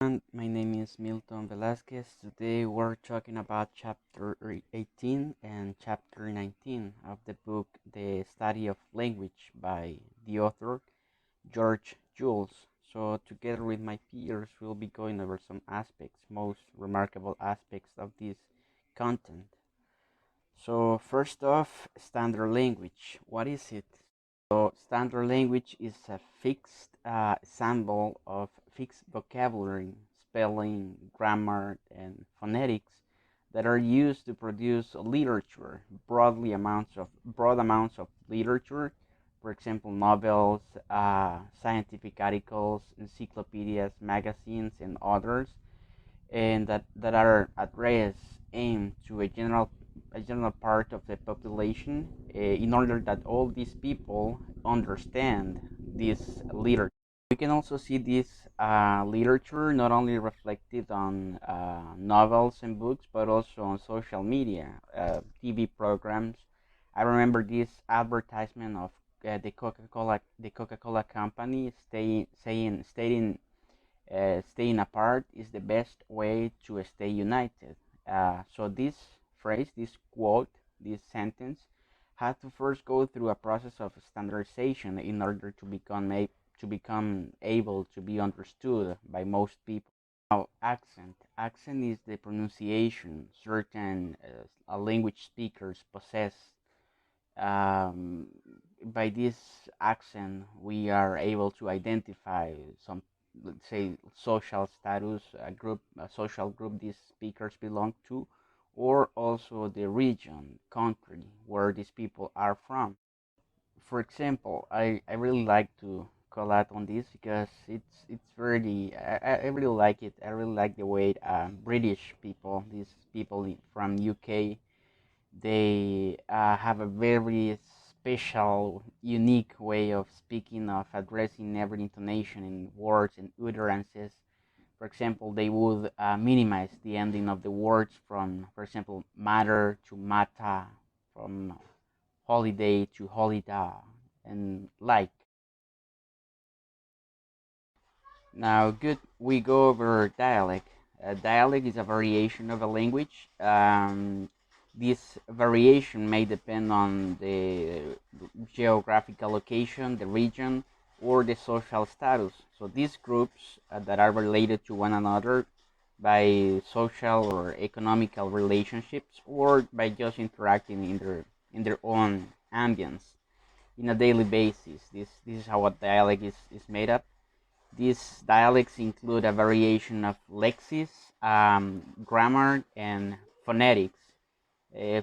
And my name is Milton Velasquez. Today we're talking about chapter 18 and chapter 19 of the book The Study of Language by the author George Jules. So together with my peers we'll be going over some aspects, most remarkable aspects of this content. So first off, standard language. What is it? So standard language is a fixed sample of fixed vocabulary, spelling, grammar, and phonetics that are used to produce literature, broad amounts of literature, for example, novels, scientific articles, encyclopedias, magazines, and others, and that are addressed aimed to a general part of the population in order that all these people understand this literature. We can also see this literature not only reflected on novels and books, but also on social media, TV programs. I remember this advertisement of the Coca-Cola company stating staying apart is the best way to stay united. So this phrase, this quote, this sentence had to first go through a process of standardization in order to become able to be understood by most people. Now, accent. Accent is the pronunciation certain language speakers possess. Um, by this accent, we are able to identify some, let's say, social status, a social group these speakers belong to, or also the region, country where these people are from. For example, I really like to call out on this because it's really I really like it. I really like the way British people, these people from UK, they have a very special, unique way of speaking, of addressing every intonation in words and utterances. For example, they would minimize the ending of the words from, for example, matter to mata, from holiday to holiday, and like. Now, good, we go over dialect. Dialect is a variation of a language. This variation may depend on the geographical location, the region, or the social status. So these groups that are related to one another by social or economical relationships, or by just interacting in their own ambience in a daily basis. This is how a dialect is made up. These dialects include a variation of lexis, grammar, and phonetics.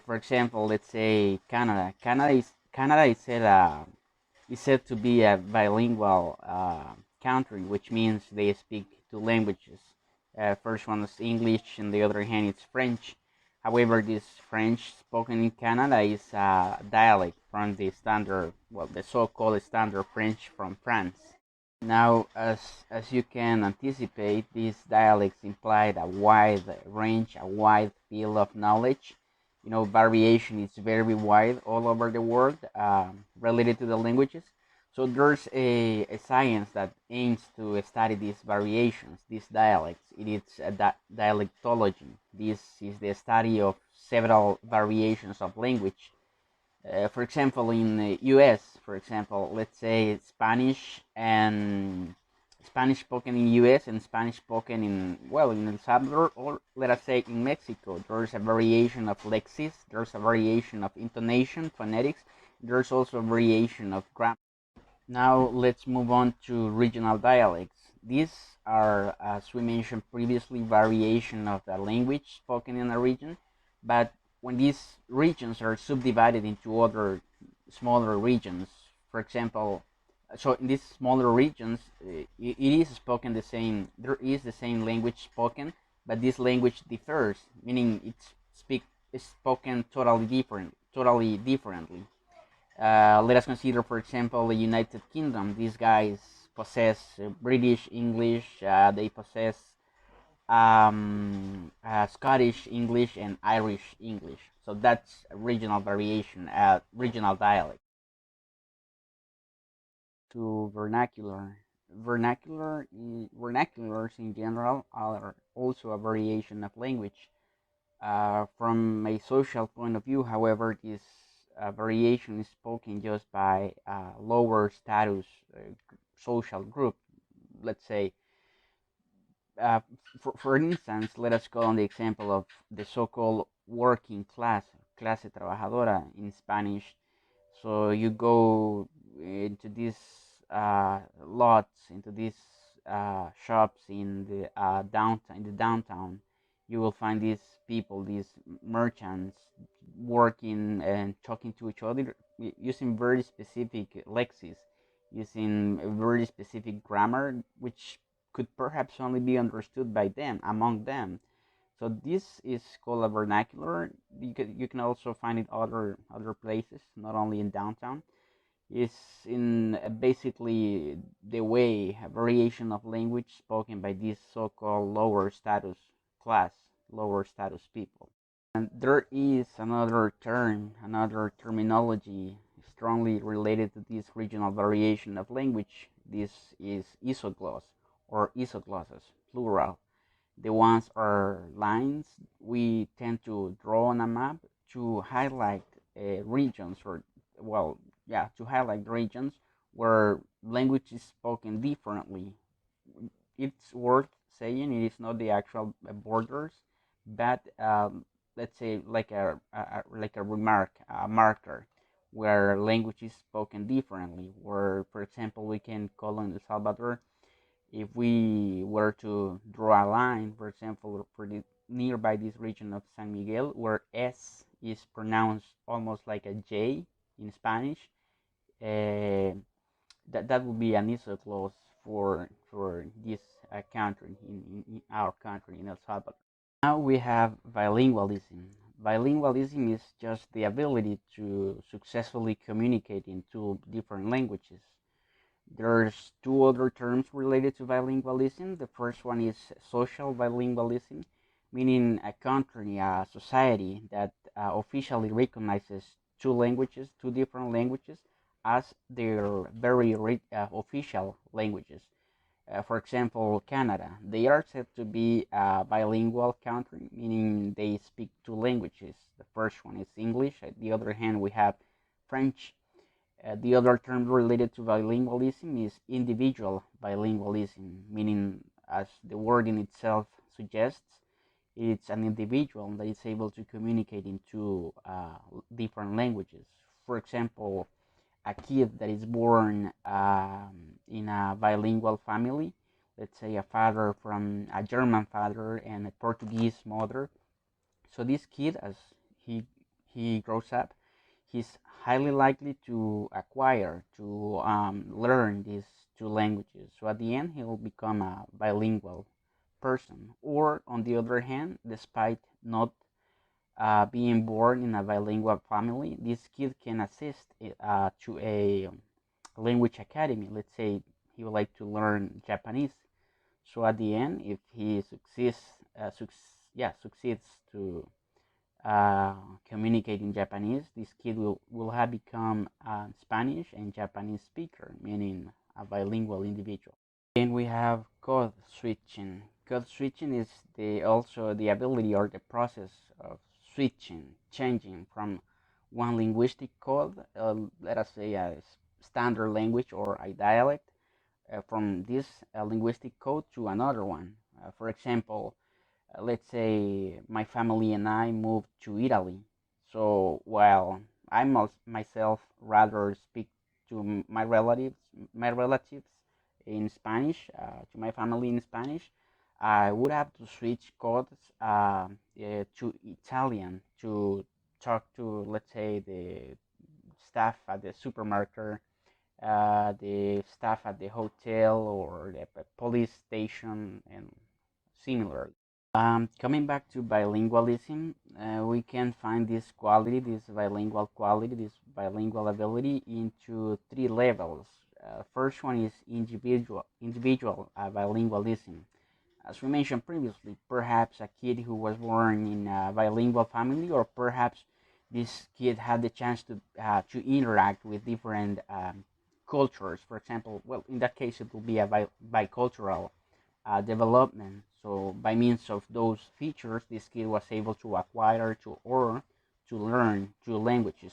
For example, let's say Canada. Canada is said to be a bilingual country, which means they speak two languages. First one is English, and the other hand it's French. However, this French spoken in Canada is a dialect from the standard, well, the so-called standard French from France. Now, as you can anticipate, these dialects implied a wide range, a wide field of knowledge. Variation is very wide all over the world related to the languages. So there's a science that aims to study these variations, these dialects. It is a dialectology. This is the study of several variations of language. For example, in the U.S., for example, let's say Spanish spoken in U.S. and Spanish spoken in El Salvador, or let us say in Mexico. There's a variation of lexis, there's a variation of intonation, phonetics, there's also a variation of grammar. Now let's move on to regional dialects. These are, as we mentioned previously, variation of the language spoken in a region, but when these regions are subdivided into other smaller regions, for example, so in these smaller regions, it is spoken the same. There is the same language spoken, but this language differs, meaning it's spoken totally differently. Let us consider, for example, the United Kingdom. These guys possess British English. They possess Scottish English and Irish English. So that's a regional variation, regional dialect. To vernacular. vernaculars in general are also a variation of language. From a social point of view, however, this variation is spoken just by lower status social group. Let's say, uh, for instance, let us go on the example of the so-called working class, clase trabajadora in Spanish. So you go into these lots, into these shops in the downtown. You will find these people, these merchants, working and talking to each other using very specific lexis, using a very specific grammar, which could perhaps only be understood by them, among them. So this is called a vernacular. You can also find it other places, not only in downtown. It's in basically the way a variation of language spoken by this so-called lower status class, lower status people. And there is another term, another terminology strongly related to this regional variation of language. This is isogloss or isoglosses, plural. The ones are lines we tend to draw on a map to highlight regions, or well, yeah, to highlight regions where language is spoken differently. It's worth saying it is not the actual borders, but let's say like a remark, a marker where language is spoken differently. Where, for example, we can call in El Salvador, if we were to draw a line, for example, for the nearby this region of San Miguel, where S is pronounced almost like a J in Spanish, uh, that would be an isogloss for this country in our country in El Salvador. Now we have bilingualism. Bilingualism is just the ability to successfully communicate in two different languages. There's two other terms related to bilingualism. The first one is social bilingualism, meaning a country, a society that officially recognizes two languages, two different languages, as their very official languages. For example, Canada, they are said to be a bilingual country, meaning they speak two languages. The first one is English. On the other hand, we have French. The other term related to bilingualism is individual bilingualism, meaning, as the word in itself suggests, it's an individual that is able to communicate in two different languages. For example, a kid that is born in a bilingual family, let's say a father from a German father and a Portuguese mother. So this kid, as he grows up, he's highly likely to acquire, to learn these two languages. So at the end, he will become a bilingual person. Or on the other hand, despite not being born in a bilingual family, this kid can assist to a language academy. Let's say he would like to learn Japanese. So at the end, if he succeeds to uh, communicate in Japanese, this kid will have become a Spanish and Japanese speaker, meaning a bilingual individual. Then we have code switching. Code switching is also the ability or the process of switching, changing from one linguistic code, let us say a standard language or a dialect, from this linguistic code to another one. For example, let's say my family and I moved to Italy. So while I myself rather speak to my relatives in Spanish, to my family in Spanish, I would have to switch codes to Italian to talk to, let's say, the staff at the supermarket, the staff at the hotel, or the police station, and similar. Coming back to bilingualism, we can find this quality, this bilingual quality, this bilingual ability into three levels. First one is individual bilingualism. As we mentioned previously, perhaps a kid who was born in a bilingual family, or perhaps this kid had the chance to interact with different cultures. For example, well, in that case, it will be a bicultural development. So by means of those features, this kid was able to acquire to learn two languages.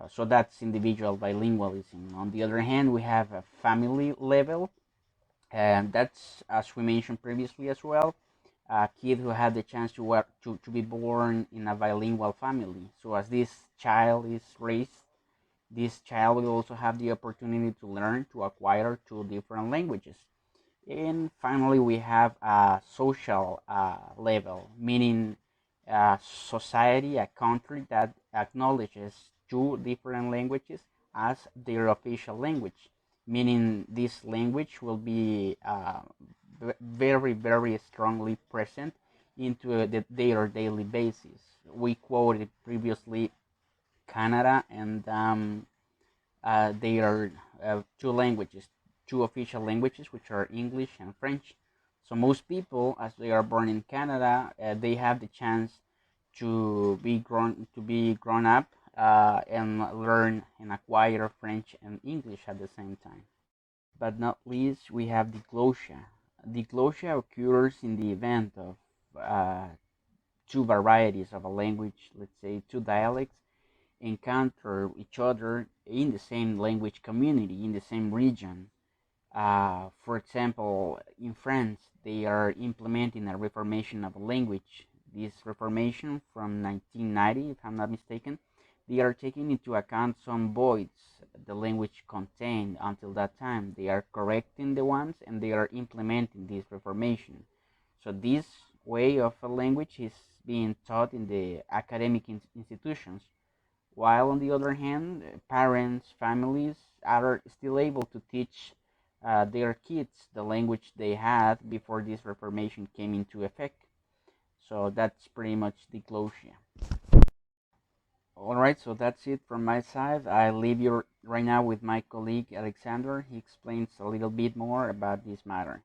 So that's individual bilingualism. On the other hand, we have a family level, and that's, as we mentioned previously as well, a kid who had the chance to be born in a bilingual family. So as this child is raised, this child will also have the opportunity to learn to acquire two different languages. And finally, we have a social level, meaning a society, a country that acknowledges two different languages as their official language, meaning this language will be very, very strongly present into their daily basis. We quoted previously Canada and they are two languages, two official languages, which are English and French. So most people, as they are born in Canada, they have the chance to be grown up and learn and acquire French and English at the same time. But not least, we have diglosia. Diglosia occurs in the event of two varieties of a language, let's say two dialects, encounter each other in the same language community, in the same region. For example, in France, they are implementing a reformation of a language. This reformation from 1990, if I'm not mistaken, they are taking into account some voids the language contained until that time. They are correcting the ones and they are implementing this reformation. So this way of a language is being taught in the academic institutions, while on the other hand, parents, families are still able to teach their kids the language they had before this reformation came into effect. So that's pretty much diglosia. All right, so that's it from my side. I leave you right now with my colleague Alexander. He explains a little bit more about this matter.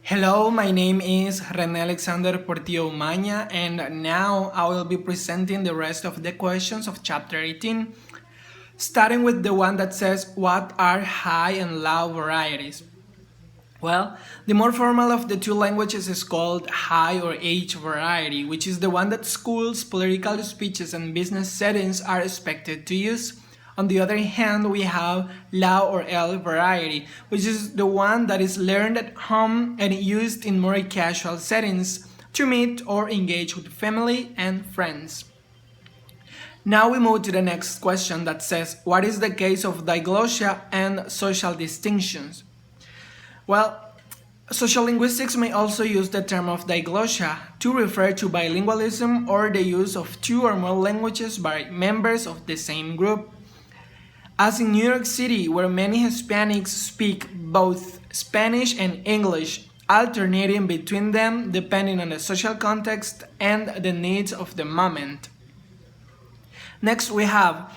Hello, my name is René Alexander Portillo Umaña, and now I will be presenting the rest of the questions of chapter 18, starting with the one that says, what are high and low varieties? Well, the more formal of the two languages is called high or H variety, which is the one that schools, political speeches, and business settings are expected to use. On the other hand, we have low or L variety, which is the one that is learned at home and used in more casual settings to meet or engage with family and friends. Now we move to the next question that says, what is the case of diglossia and social distinctions? Well, social linguistics may also use the term of diglossia to refer to bilingualism or the use of two or more languages by members of the same group. As in New York City, where many Hispanics speak both Spanish and English, alternating between them depending on the social context and the needs of the moment. Next we have,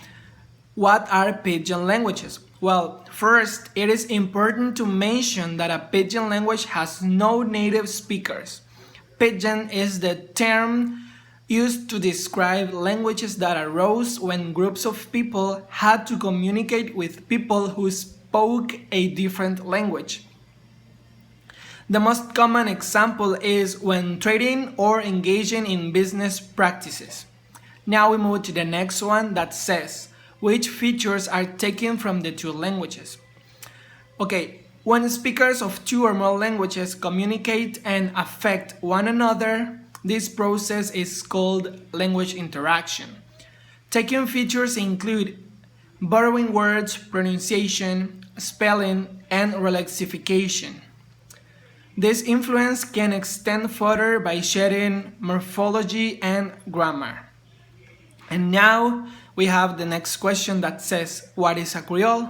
what are pidgin languages? Well, first, it is important to mention that a pidgin language has no native speakers. Pidgin is the term used to describe languages that arose when groups of people had to communicate with people who spoke a different language. The most common example is when trading or engaging in business practices. Now we move to the next one that says, which features are taken from the two languages? Okay, when speakers of two or more languages communicate and affect one another, this process is called language interaction. Taken features include borrowing words, pronunciation, spelling, and relexification. This influence can extend further by sharing morphology and grammar. And now we have the next question that says, what is a Creole?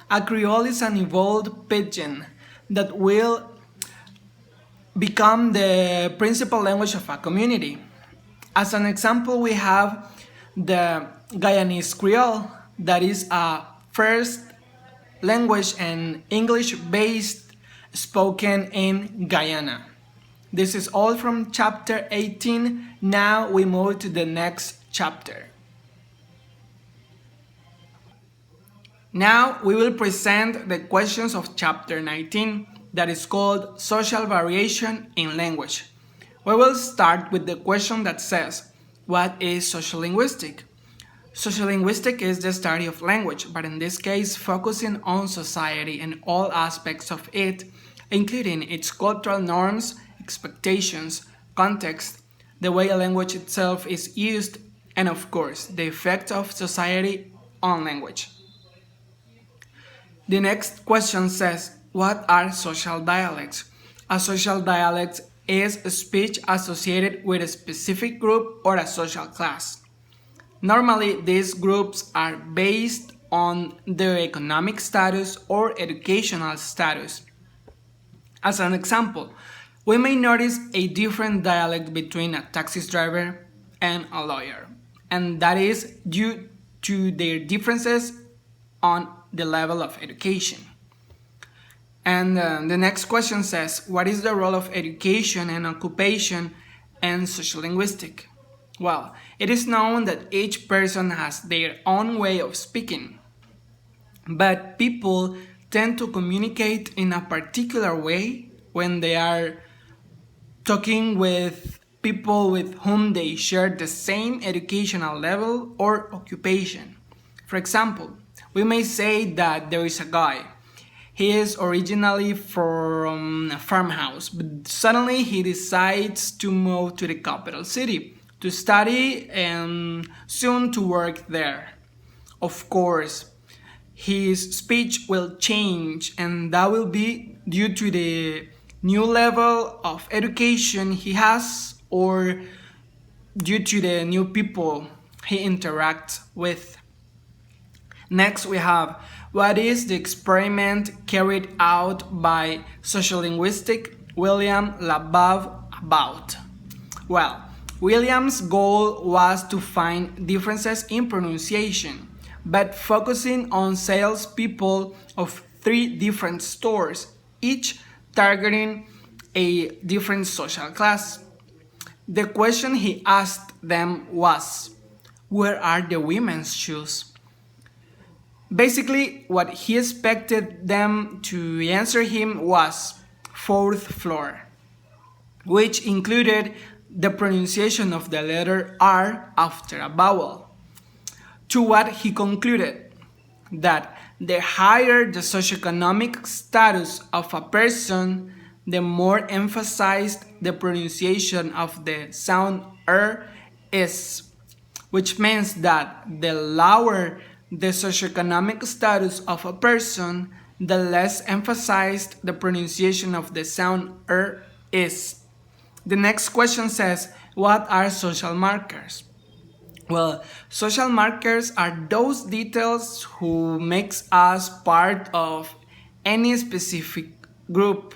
A Creole is an evolved pidgin that will become the principal language of a community. As an example, we have the Guyanese Creole, that is a first language and English-based spoken in Guyana. This is all from chapter 18. Now we move to the next chapter. Now we will present the questions of chapter 19 that is called Social Variation in Language. We will start with the question that says, what is social linguistic? Social linguistic is the study of language, but in this case focusing on society and all aspects of it, including its cultural norms, expectations, context, the way a language itself is used, and of course, the effect of society on language. The next question says, what are social dialects? A social dialect is a speech associated with a specific group or a social class. Normally, these groups are based on their economic status or educational status. As an example, we may notice a different dialect between a taxi driver and a lawyer, and that is due to their differences on the level of education. And the next question says, what is the role of education and occupation and social linguistic? Well, it is known that each person has their own way of speaking, but people tend to communicate in a particular way when they are talking with people with whom they share the same educational level or occupation. For example, we may say that there is a guy. He is originally from a farmhouse, but suddenly he decides to move to the capital city to study and soon to work there. Of course, his speech will change, and that will be due to the new level of education he has or due to the new people he interacts with. Next, we have what is the experiment carried out by sociolinguistic William Labov about? Well, William's goal was to find differences in pronunciation, but focusing on salespeople of 3 different stores, each targeting a different social class. The question he asked them was, where are the women's shoes? Basically, what he expected them to answer him was 4th floor, which included the pronunciation of the letter R after a vowel. To what he concluded that the higher the socioeconomic status of a person, the more emphasized the pronunciation of the sound R is, which means that the lower the socioeconomic status of a person, the less emphasized the pronunciation of the sound is. The next question says, what are social markers? Well, social markers are those details who makes us part of any specific group.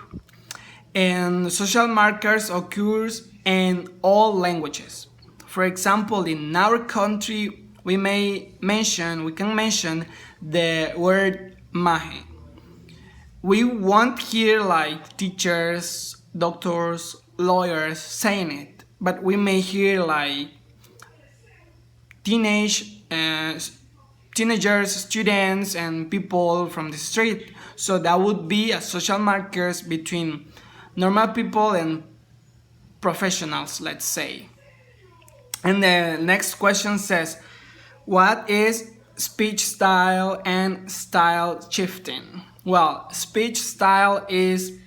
And social markers occurs in all languages. For example, in our country, we can mention the word maje. We won't hear like teachers, doctors, lawyers saying it, but we may hear like teenagers, students, and people from the street. So that would be a social markers between normal people and professionals, let's say. And the next question says, what is speech style and style shifting? Well, speech style is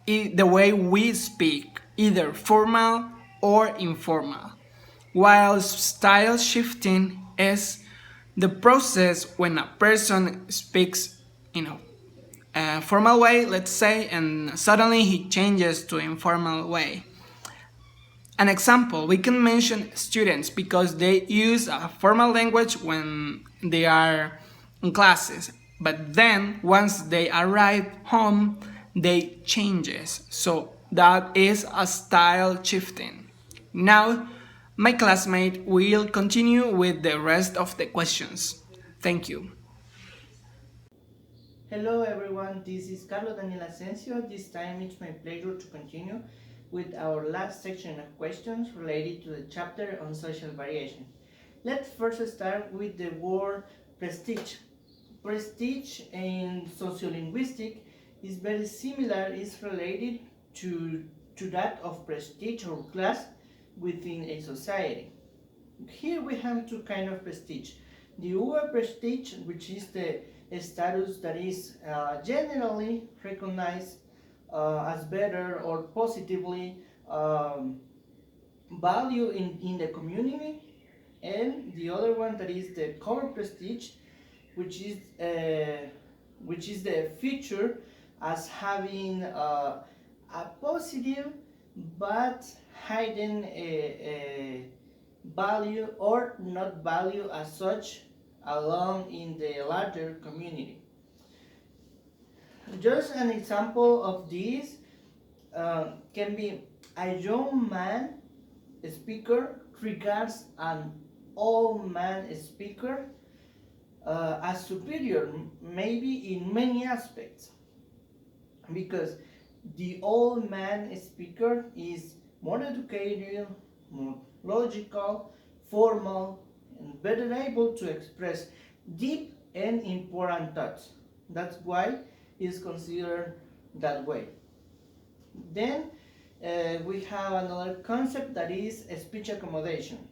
the way we speak, either formal or informal, while style shifting is the process when a person speaks in a formal way, let's say, and suddenly he changes to informal way. An example, we can mention students because they use a formal language when they are in classes, but then once they arrive home, they changes. So that is a style shifting. Now, my classmate will continue with the rest of the questions. Thank you. Hello everyone, this is Carlos Daniel Asensio. This time it's my pleasure to continue with our last section of questions related to the chapter on social variation. Let's first start with the word prestige. Prestige in sociolinguistic is very similar, is related to that of prestige or class within a society. Here we have two kinds of prestige. The over prestige, which is the status that is generally recognized as better or positively value in the community, and the other one that is the cover prestige, which is the feature as having a positive but hidden value or not value as such along in the larger community. Just an example of this can be a young man speaker regards an old man speaker as superior, maybe in many aspects, because the old man speaker is more educated, more logical, formal, and better able to express deep and important thoughts. That's why it's considered that way. Then we have another concept that is speech accommodation.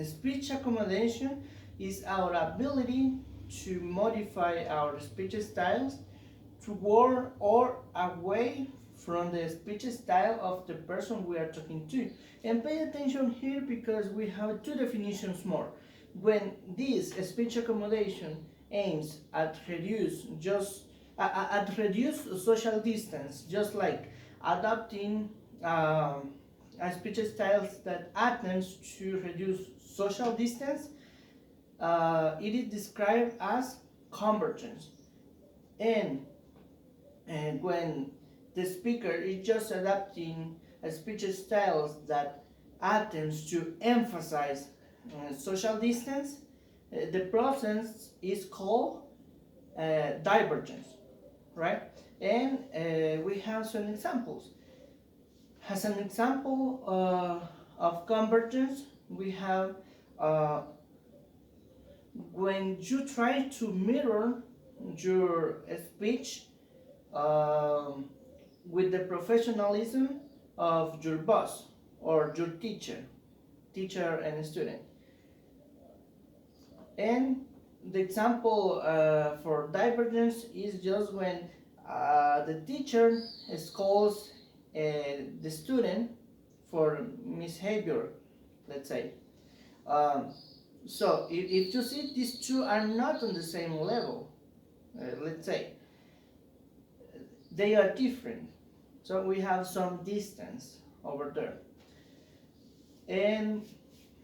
Speech accommodation is our ability to modify our speech styles toward or away from the speech style of the person we are talking to. And pay attention here because we have two definitions more. When this speech accommodation aims at reduce social distance, just like adopting speech styles that attempts to reduce social distance, it is described as convergence. And when the speaker is just adapting speech styles that attempts to emphasize social distance, the process is called divergence, right? And we have some examples. As an example of convergence, we have when you try to mirror your speech with the professionalism of your boss or your teacher and student. And the example for divergence is just when the teacher scolds the student for misbehavior, let's say. So if you see these two are not on the same level, let's say, they are different. So we have some distance over there. And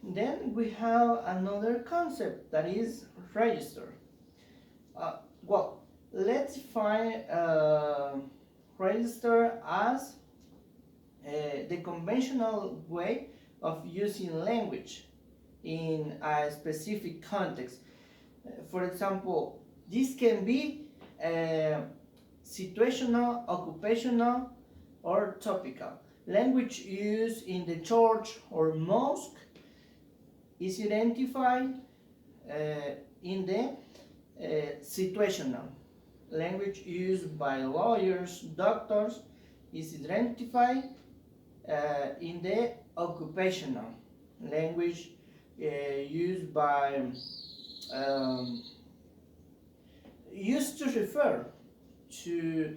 then we have another concept that is register. Well, let's define register as the conventional way of using language in a specific context. For example, this can be situational, occupational, or topical. Language used in the church or mosque is identified in the situational. Language used by lawyers, doctors is identified in the occupational. Language used by used to refer to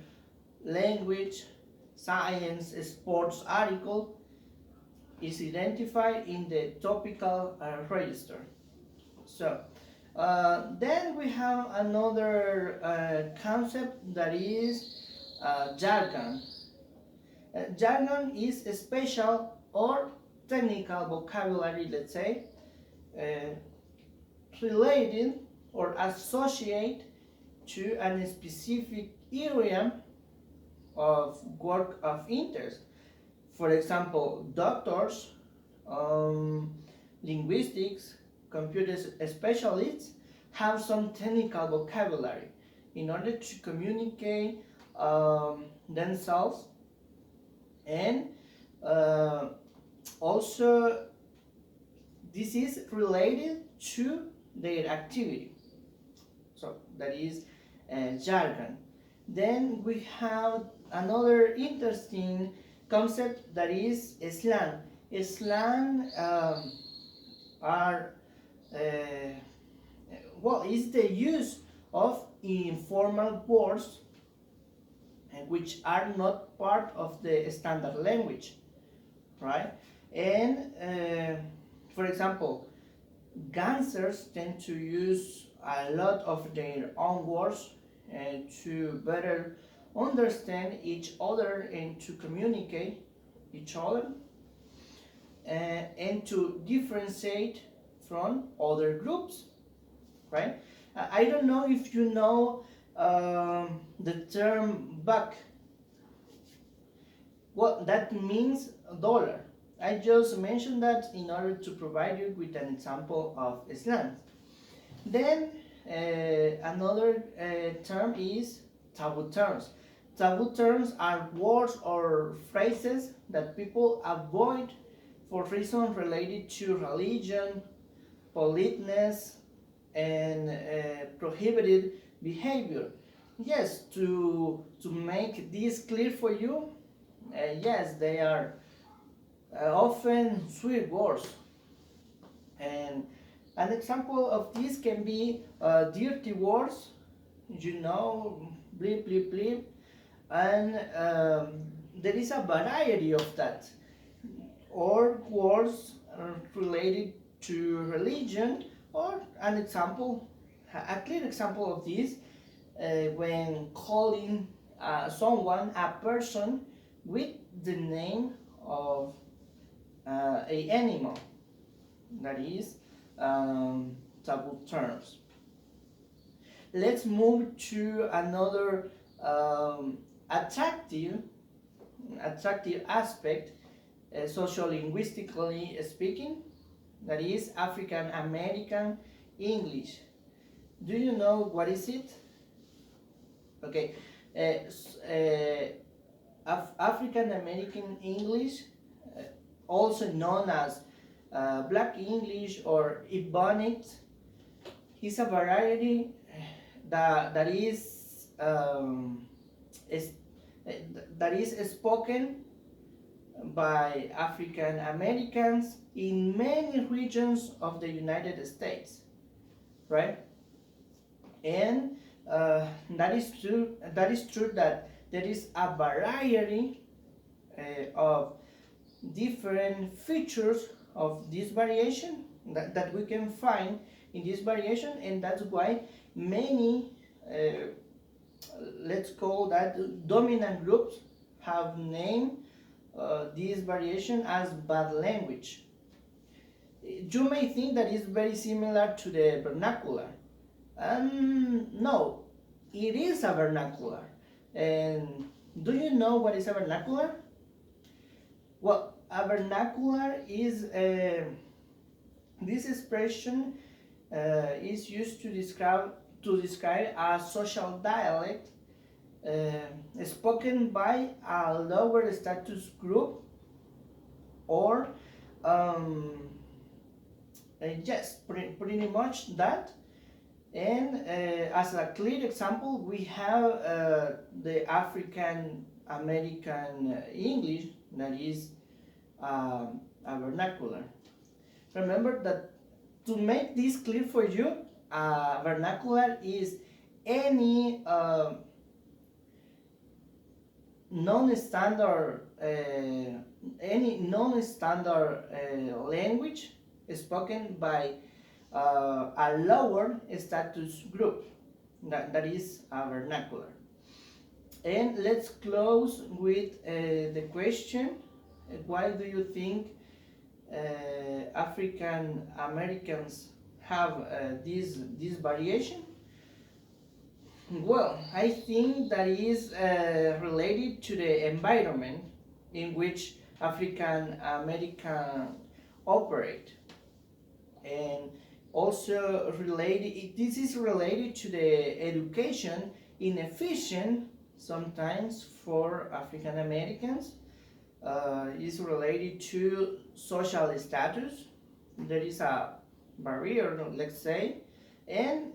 language, science, sports article is identified in the topical register. So then we have another concept that is jargon. Jargon is a special or technical vocabulary, let's say, related or associated to a specific area of work of interest. For example, doctors, linguistics, computer specialists have some technical vocabulary in order to communicate themselves, and also this is related to their activity. So that is jargon. Then we have another interesting concept that is slang. Slang are is the use of informal words which are not part of the standard language, right? And for example, gangsters tend to use a lot of their own words to better understand each other and to communicate each other and to differentiate from other groups, right? I don't know if you know the term buck. Well, that means dollar. I just mentioned that in order to provide you with an example of slang. Then another term is taboo terms. Taboo terms are words or phrases that people avoid for reasons related to religion, politeness, and prohibited behavior. Yes, to make this clear for you, yes, they are often swear words. And an example of this can be dirty words, bleep, bleep, bleep. And there is a variety of that. Or words related to religion, or an example, a clear example of this, when calling someone, a person, with the name of a animal. That is taboo terms. Let's move to another attractive aspect, sociolinguistically speaking, that is African American English. Do you know what is it? Okay, African American English, also known as Black English or Ebonics, is a variety that is spoken by African Americans in many regions of the United States, right? And that is true. That is true that there is a variety of different features of this variation that we can find in this variation, and that's why many let's call that dominant groups have named this variation as bad language. You may think that it's very similar to the vernacular. No, it is a vernacular. And do you know what is a vernacular? Well, a vernacular is this expression is used to describe a social dialect spoken by a lower status group, or yes, pretty much that. And as a clear example, we have the African American English, that is a vernacular. Remember that to make this clear for you, vernacular is any non-standard language spoken by a lower status group. That is a vernacular. And let's close with the question: why do you think African Americans have this variation? Well, I think that is related to the environment in which African American operate, and also this is related to the education inefficient sometimes for African Americans. Is related to social status. There is a barrier, let's say, and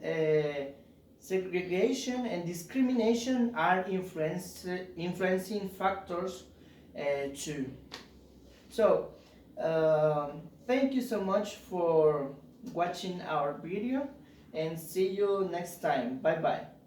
Segregation and discrimination are influencing factors too. So, thank you so much for watching our video and see you next time. Bye bye.